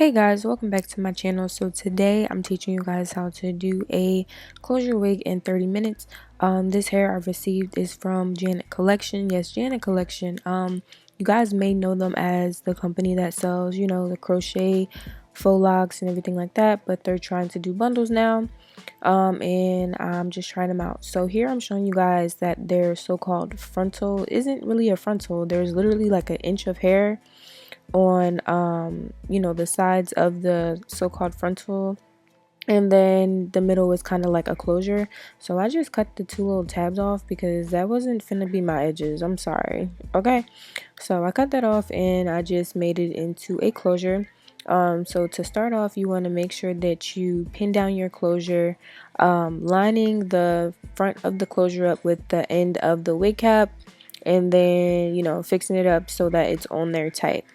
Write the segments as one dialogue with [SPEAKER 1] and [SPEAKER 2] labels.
[SPEAKER 1] Hey guys, welcome back to my channel. So today I'm teaching you guys how to do a closure wig in 30 minutes. This hair I've received is from Janet Collection. Yes, Janet Collection. You guys may know them as the company that sells, the crochet faux locks and everything like that, but they're trying to do bundles now. And I'm just trying them out. So here I'm showing you guys that their so-called frontal isn't really a frontal. There's literally like an inch of hair on the sides of the so-called frontal, and then the middle is kind of like a closure. So I just cut the two little tabs off because that wasn't finna be my edges. I'm sorry. Okay, so I cut that off and I just made it into a closure. So to start off, you want to make sure that you pin down your closure, lining the front of the closure up with the end of the wig cap, and then fixing it up so that it's on there tight.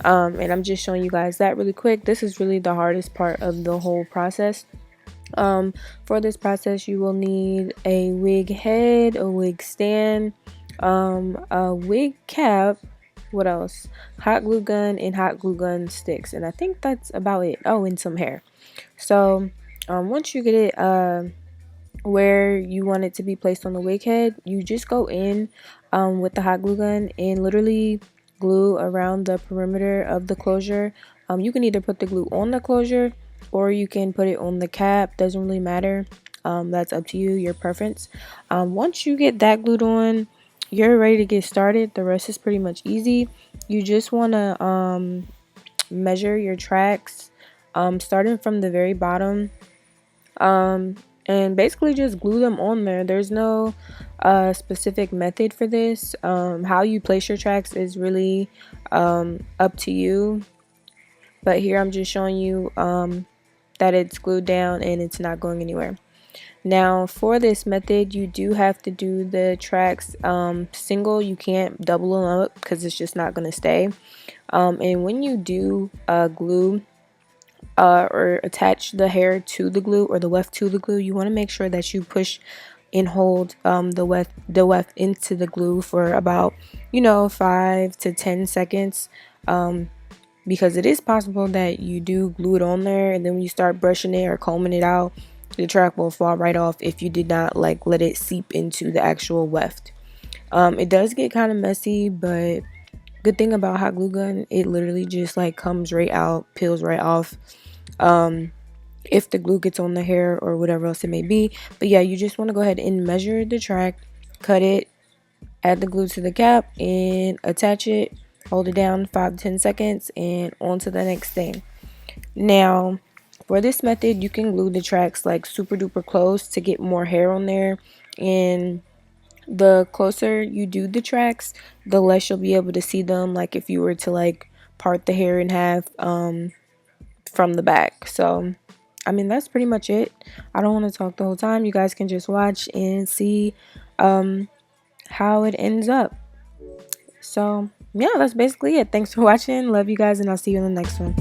[SPEAKER 1] And I'm just showing you guys that really quick. This is really the hardest part of the whole process. For this process, you will need a wig head, a wig stand, a wig cap, what else? Hot glue gun and hot glue gun sticks, and I think that's about it. Oh, and some hair. So once you get it where you want it to be placed on the wig head, you just go in with the hot glue gun and literally glue around the perimeter of the closure. You can either put the glue on the closure or you can put it on the cap. Doesn't really matter. That's up to you, your preference. Once you get that glued on, you're ready to get started. The rest is pretty much easy. You just want to measure your tracks, starting from the very bottom, and basically just glue them on there. There's no specific method for this. How you place your tracks is really up to you, but here I'm just showing you that it's glued down and it's not going anywhere. Now for this method, you do have to do the tracks single. You can't double them up because it's just not going to stay. And when you do glue or attach the hair to the glue or the weft to the glue, you want to make sure that you push and hold the weft into the glue for about 5 to 10 seconds, because it is possible that you do glue it on there and then when you start brushing it or combing it out, the track will fall right off if you did not let it seep into the actual weft. It does get kind of messy, but good thing about hot glue gun, it literally just comes right out, peels right off if the glue gets on the hair or whatever else it may be. But yeah, you just want to go ahead and measure the track, cut it, add the glue to the cap and attach it, hold it down 5 to 10 seconds, and on to the next thing. Now for this method, you can glue the tracks super duper close to get more hair on there, and the closer you do the tracks, the less you'll be able to see them, if you were to part the hair in half from the back. So I mean, that's pretty much it. I don't want to talk the whole time. You guys can just watch and see how it ends up. So yeah, that's basically it. Thanks for watching. Love you guys, and I'll see you in the next one.